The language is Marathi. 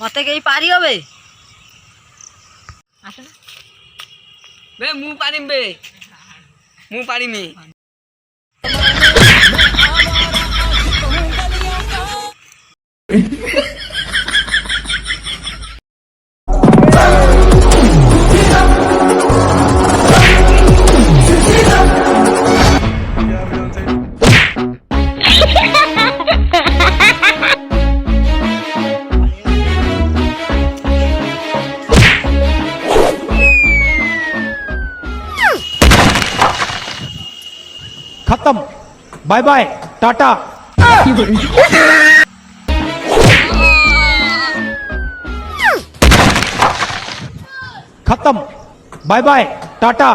मते कई पारी होबे आसे ना बे मु पारिमी खत्म बाय बाय टाटा खत्म बाय बाय टाटा